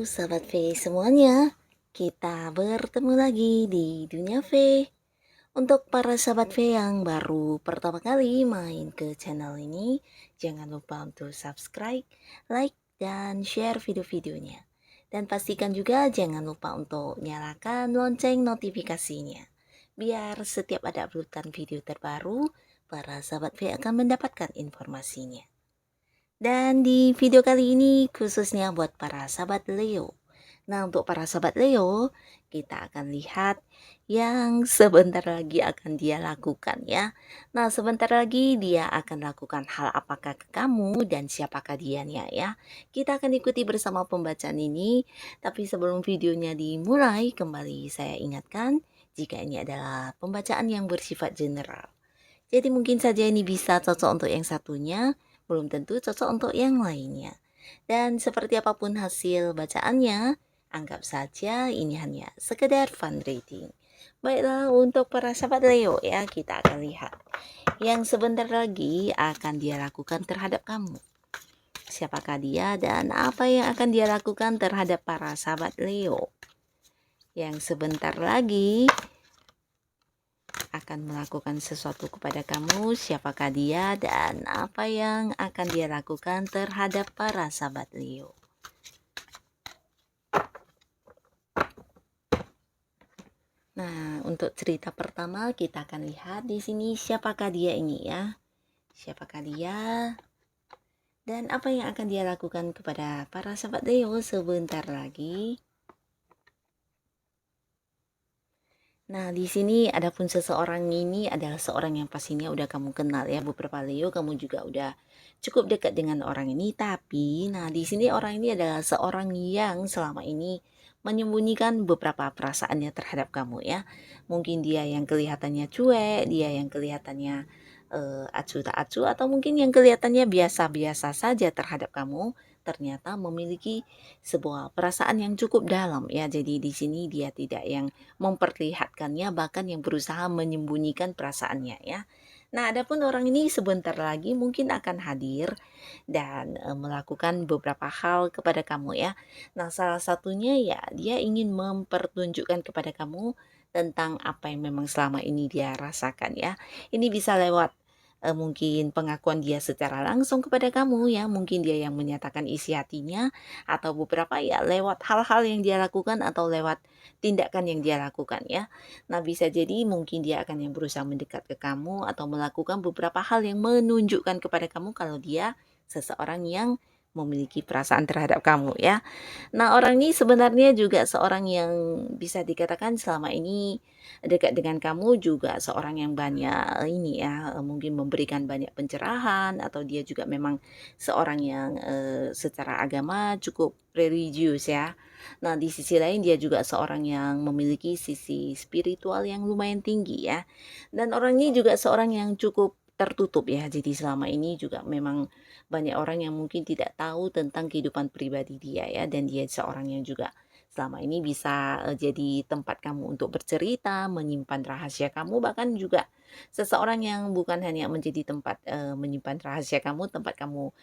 Sahabat V semuanya, kita bertemu lagi di Dunia V. Untuk para sahabat V yang baru pertama kali main ke channel ini, jangan lupa untuk subscribe, like, dan share video-videonya. Dan pastikan juga jangan lupa untuk nyalakan lonceng notifikasinya. Biar setiap ada uploadan video terbaru, para sahabat V akan mendapatkan informasinya. Dan di video kali ini khususnya buat para sahabat Leo. Nah, untuk para sahabat Leo, kita akan lihat yang sebentar lagi akan dia lakukan ya. Nah, sebentar lagi dia akan lakukan hal apakah ke kamu dan siapakah dianya ya. Kita akan ikuti bersama pembacaan ini, tapi sebelum videonya dimulai, kembali saya ingatkan jika ini adalah pembacaan yang bersifat general. Jadi mungkin saja ini bisa cocok untuk yang satunya, belum tentu cocok untuk yang lainnya. Dan seperti apapun hasil bacaannya, anggap saja ini hanya sekedar fun reading. Baiklah, untuk para sahabat Leo ya, kita akan lihat yang sebentar lagi akan dia lakukan terhadap kamu. Siapakah dia dan apa yang akan dia lakukan terhadap para sahabat Leo? Yang sebentar lagi akan melakukan sesuatu kepada kamu, siapakah dia dan apa yang akan dia lakukan terhadap para sahabat Leo. Nah, untuk cerita pertama kita akan lihat di sini siapakah dia ini ya. Siapakah dia dan apa yang akan dia lakukan kepada para sahabat Leo sebentar lagi. Nah, di sini adapun seseorang ini adalah seorang yang pastinya udah kamu kenal ya, beberapa Leo kamu juga udah cukup dekat dengan orang ini, tapi nah di sini orang ini adalah seorang yang selama ini menyembunyikan beberapa perasaannya terhadap kamu ya. Mungkin dia yang kelihatannya cuek, dia yang kelihatannya acuh tak acuh, atau mungkin yang kelihatannya biasa-biasa saja terhadap kamu, ternyata memiliki sebuah perasaan yang cukup dalam ya. Jadi di sini dia tidak yang memperlihatkannya, bahkan yang berusaha menyembunyikan perasaannya ya. Nah, adapun orang ini sebentar lagi mungkin akan hadir dan melakukan beberapa hal kepada kamu ya. Nah, salah satunya ya dia ingin mempertunjukkan kepada kamu tentang apa yang memang selama ini dia rasakan ya. Ini bisa lewat mungkin pengakuan dia secara langsung kepada kamu ya, mungkin dia yang menyatakan isi hatinya, atau beberapa ya lewat hal-hal yang dia lakukan atau lewat tindakan yang dia lakukan ya. Nah, bisa jadi mungkin dia akan yang berusaha mendekat ke kamu atau melakukan beberapa hal yang menunjukkan kepada kamu kalau dia seseorang yang memiliki perasaan terhadap kamu ya. Nah, orang ini sebenarnya juga seorang yang bisa dikatakan selama ini dekat dengan kamu, juga seorang yang banyak ini ya, mungkin memberikan banyak pencerahan, atau dia juga memang seorang yang secara agama cukup religius ya. Nah, di sisi lain dia juga seorang yang memiliki sisi spiritual yang lumayan tinggi ya. Dan orang ini juga seorang yang cukup tertutup ya. Jadi selama ini juga memang banyak orang yang mungkin tidak tahu tentang kehidupan pribadi dia ya, dan dia seorang yang juga selama ini bisa jadi tempat kamu untuk bercerita, menyimpan rahasia kamu, bahkan juga seseorang yang bukan hanya menjadi tempat menyimpan rahasia kamu, tempat kamu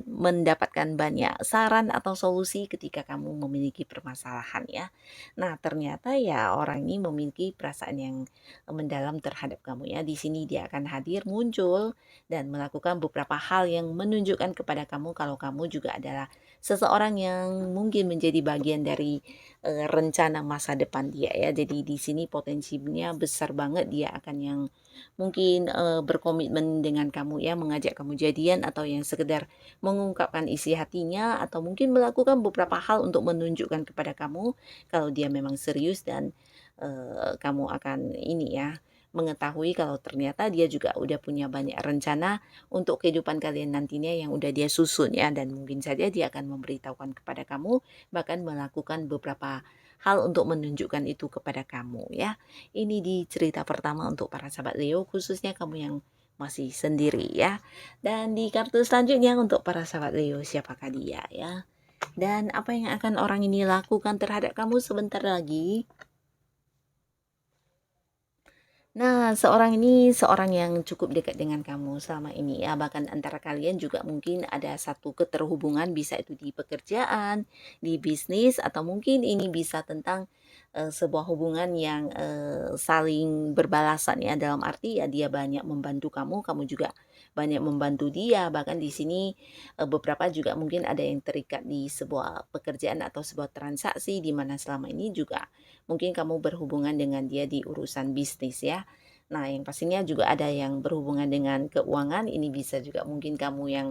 mendapatkan banyak saran atau solusi ketika kamu memiliki permasalahan ya. Nah, ternyata ya orang ini memiliki perasaan yang mendalam terhadap kamu ya. Di sini dia akan hadir, muncul dan melakukan beberapa hal yang menunjukkan kepada kamu kalau kamu juga adalah seseorang yang mungkin menjadi bagian dari rencana masa depan dia ya. Jadi di sini potensinya besar banget dia akan yang mungkin berkomitmen dengan kamu ya, mengajak kamu jadian, atau yang sekedar mengungkapkan isi hatinya, atau mungkin melakukan beberapa hal untuk menunjukkan kepada kamu kalau dia memang serius dan kamu akan ini ya, mengetahui kalau ternyata dia juga udah punya banyak rencana untuk kehidupan kalian nantinya yang udah dia susun ya, dan mungkin saja dia akan memberitahukan kepada kamu, bahkan melakukan beberapa hal untuk menunjukkan itu kepada kamu ya. Ini di cerita pertama untuk para sahabat Leo, khususnya kamu yang masih sendiri ya. Dan di kartu selanjutnya untuk para sahabat Leo, siapakah dia ya? Dan apa yang akan orang ini lakukan terhadap kamu sebentar lagi? Nah, seorang ini seorang yang cukup dekat dengan kamu selama ini ya, bahkan antara kalian juga mungkin ada satu keterhubungan, bisa itu di pekerjaan, di bisnis, atau mungkin ini bisa tentang sebuah hubungan yang saling berbalasan ya, dalam arti ya dia banyak membantu kamu, kamu juga banyak membantu dia. Bahkan di sini beberapa juga mungkin ada yang terikat di sebuah pekerjaan atau sebuah transaksi di mana selama ini juga mungkin kamu berhubungan dengan dia di urusan bisnis ya. Nah, yang pastinya juga ada yang berhubungan dengan keuangan, ini bisa juga mungkin kamu yang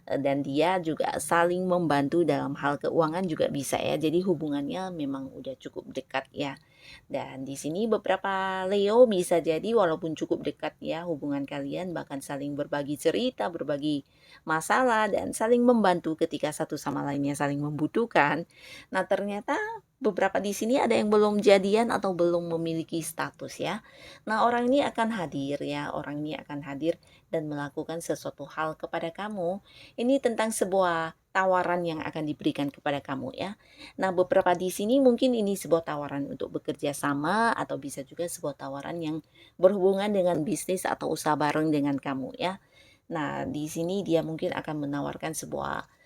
dan dia juga saling membantu dalam hal keuangan juga bisa ya. Jadi hubungannya memang udah cukup dekat ya. Dan di sini beberapa Leo bisa jadi walaupun cukup dekat ya hubungan kalian, bahkan saling berbagi cerita, berbagi masalah dan saling membantu ketika satu sama lainnya saling membutuhkan. Nah, ternyata beberapa di sini ada yang belum jadian atau belum memiliki status ya. Nah, orang ini akan hadir ya, orang ini akan hadir dan melakukan sesuatu hal kepada kamu. Ini tentang sebuah tawaran yang akan diberikan kepada kamu ya. Nah, beberapa di sini mungkin ini sebuah tawaran untuk bekerja sama atau bisa juga sebuah tawaran yang berhubungan dengan bisnis atau usaha bareng dengan kamu ya. Nah, di sini dia mungkin akan menawarkan sebuah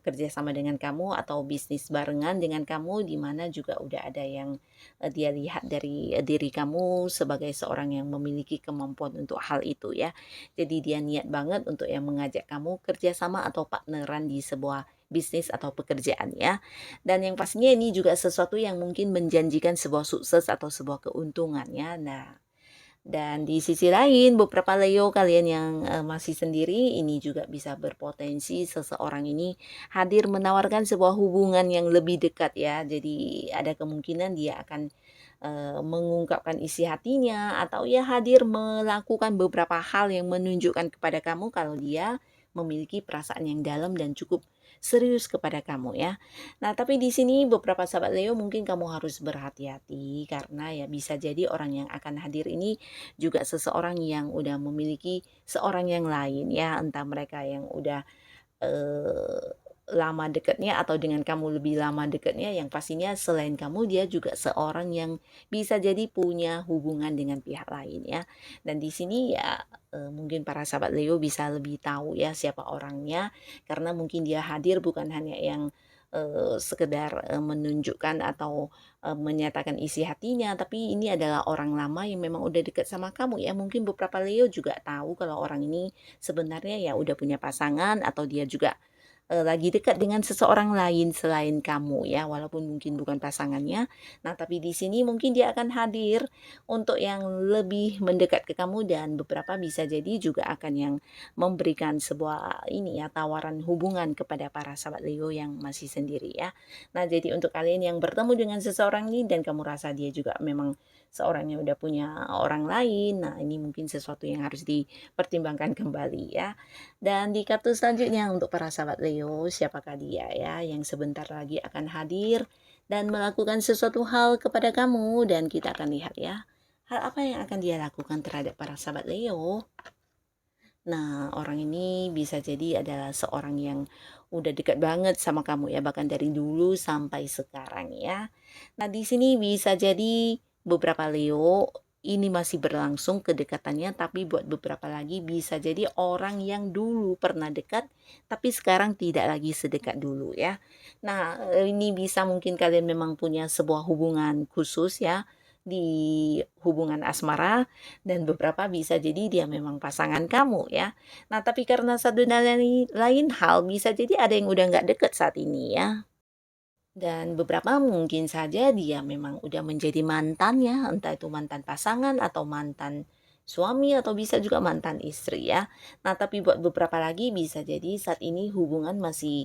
kerjasama dengan kamu atau bisnis barengan dengan kamu, di mana juga udah ada yang dia lihat dari diri kamu sebagai seorang yang memiliki kemampuan untuk hal itu ya. Jadi dia niat banget untuk yang mengajak kamu kerjasama atau partneran di sebuah bisnis atau pekerjaan ya. Dan yang pastinya ini juga sesuatu yang mungkin menjanjikan sebuah sukses atau sebuah keuntungan ya. Nah, dan di sisi lain beberapa Leo kalian yang masih sendiri ini juga bisa berpotensi seseorang ini hadir menawarkan sebuah hubungan yang lebih dekat ya. Jadi ada kemungkinan dia akan mengungkapkan isi hatinya atau ya hadir melakukan beberapa hal yang menunjukkan kepada kamu kalau dia memiliki perasaan yang dalam dan cukup serius kepada kamu ya. Nah, tapi di sini beberapa sahabat Leo mungkin kamu harus berhati-hati karena ya bisa jadi orang yang akan hadir ini juga seseorang yang udah memiliki seorang yang lain ya, entah mereka yang udah eh, lama dekatnya atau dengan kamu lebih lama dekatnya, yang pastinya selain kamu dia juga seorang yang bisa jadi punya hubungan dengan pihak lain ya. Dan di sini ya mungkin para sahabat Leo bisa lebih tahu ya siapa orangnya, karena mungkin dia hadir bukan hanya yang sekedar menunjukkan atau menyatakan isi hatinya, tapi ini adalah orang lama yang memang udah dekat sama kamu ya. Mungkin beberapa Leo juga tahu kalau orang ini sebenarnya ya udah punya pasangan atau dia juga lagi dekat dengan seseorang lain selain kamu ya, walaupun mungkin bukan pasangannya. Nah, tapi di sini mungkin dia akan hadir untuk yang lebih mendekat ke kamu, dan beberapa bisa jadi juga akan yang memberikan sebuah ini ya tawaran hubungan kepada para sahabat Leo yang masih sendiri ya. Nah, jadi untuk kalian yang bertemu dengan seseorang ini dan kamu rasa dia juga memang seorang yang udah punya orang lain, nah ini mungkin sesuatu yang harus dipertimbangkan kembali ya. Dan di kartu selanjutnya untuk para sahabat Leo, siapakah dia ya yang sebentar lagi akan hadir dan melakukan sesuatu hal kepada kamu, dan kita akan lihat ya. Hal apa yang akan dia lakukan terhadap para sahabat Leo? Nah, orang ini bisa jadi adalah seorang yang udah dekat banget sama kamu ya, bahkan dari dulu sampai sekarang ya. Nah, di sini bisa jadi beberapa Leo ini masih berlangsung kedekatannya, tapi buat beberapa lagi bisa jadi orang yang dulu pernah dekat, tapi sekarang tidak lagi sedekat dulu ya. Nah, ini bisa mungkin kalian memang punya sebuah hubungan khusus ya, di hubungan asmara, dan beberapa bisa jadi dia memang pasangan kamu ya. Nah, tapi karena satu dan lain hal bisa jadi ada yang udah nggak deket saat ini ya. Dan beberapa mungkin saja dia memang udah menjadi mantan ya, entah itu mantan pasangan atau mantan suami atau bisa juga mantan istri ya. Nah, tapi buat beberapa lagi bisa jadi saat ini hubungan masih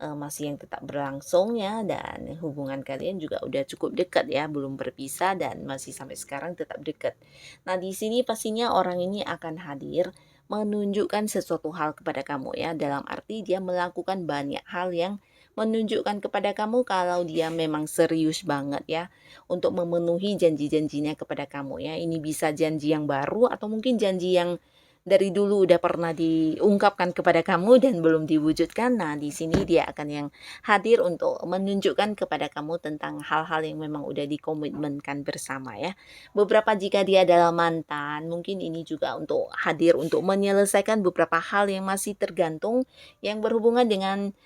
masih yang tetap berlangsung ya, dan hubungan kalian juga udah cukup dekat ya, belum berpisah dan masih sampai sekarang tetap dekat. Nah, di sini pastinya orang ini akan hadir menunjukkan sesuatu hal kepada kamu ya, dalam arti dia melakukan banyak hal yang menunjukkan kepada kamu kalau dia memang serius banget ya untuk memenuhi janji-janjinya kepada kamu ya. Ini bisa janji yang baru atau mungkin janji yang dari dulu udah pernah diungkapkan kepada kamu dan belum diwujudkan. Nah, di sini dia akan yang hadir untuk menunjukkan kepada kamu tentang hal-hal yang memang udah dikomitmenkan bersama ya. Beberapa jika dia adalah mantan, mungkin ini juga untuk hadir untuk menyelesaikan beberapa hal yang masih tergantung yang berhubungan dengan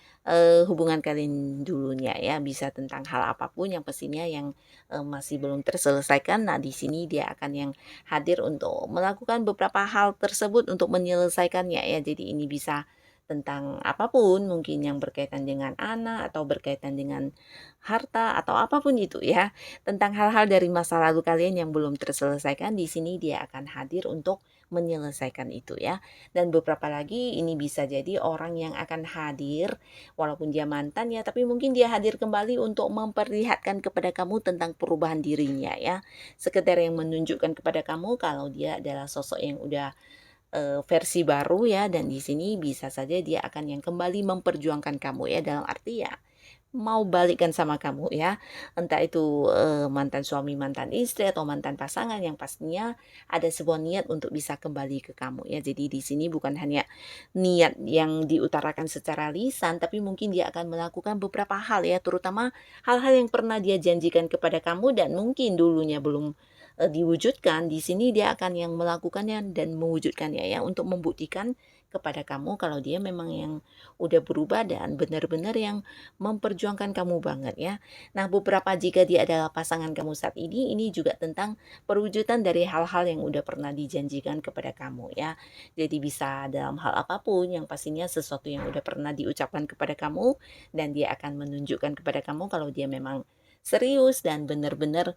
hubungan kalian dulunya ya. Bisa tentang hal apapun yang pastinya yang masih belum terselesaikan. Nah, di sini dia akan yang hadir untuk melakukan beberapa hal tersebut untuk menyelesaikannya ya. Jadi ini bisa tentang apapun mungkin yang berkaitan dengan anak atau berkaitan dengan harta atau apapun itu ya. Tentang hal-hal dari masa lalu kalian yang belum terselesaikan, di sini dia akan hadir untuk menyelesaikan itu ya. Dan beberapa lagi ini bisa jadi orang yang akan hadir walaupun dia mantan ya, tapi mungkin dia hadir kembali untuk memperlihatkan kepada kamu tentang perubahan dirinya ya. Sekedar yang menunjukkan kepada kamu kalau dia adalah sosok yang udah versi baru ya, dan di sini bisa saja dia akan yang kembali memperjuangkan kamu ya, dalam arti ya mau balikan sama kamu ya. Entah itu mantan suami, mantan istri atau mantan pasangan yang pastinya ada sebuah niat untuk bisa kembali ke kamu ya. Jadi di sini bukan hanya niat yang diutarakan secara lisan, tapi mungkin dia akan melakukan beberapa hal ya, terutama hal-hal yang pernah dia janjikan kepada kamu dan mungkin dulunya belum diwujudkan. Di sini dia akan yang melakukannya dan mewujudkannya ya, untuk membuktikan kepada kamu kalau dia memang yang udah berubah dan benar-benar yang memperjuangkan kamu banget ya. Nah, beberapa jika dia adalah pasangan kamu saat ini juga tentang perwujudan dari hal-hal yang udah pernah dijanjikan kepada kamu ya. Jadi bisa dalam hal apapun yang pastinya sesuatu yang udah pernah diucapkan kepada kamu, dan dia akan menunjukkan kepada kamu kalau dia memang serius dan benar-benar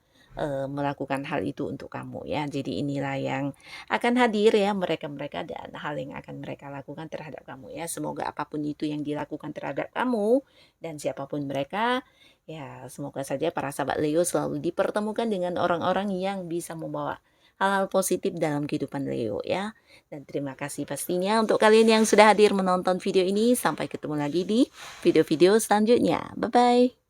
melakukan hal itu untuk kamu ya. Jadi inilah yang akan hadir ya, mereka-mereka dan hal yang akan mereka lakukan terhadap kamu ya. Semoga apapun itu yang dilakukan terhadap kamu dan siapapun mereka, ya semoga saja para sahabat Leo selalu dipertemukan dengan orang-orang yang bisa membawa hal-hal positif dalam kehidupan Leo ya. Dan terima kasih pastinya untuk kalian yang sudah hadir menonton video ini. Sampai ketemu lagi di video-video selanjutnya. Bye-bye.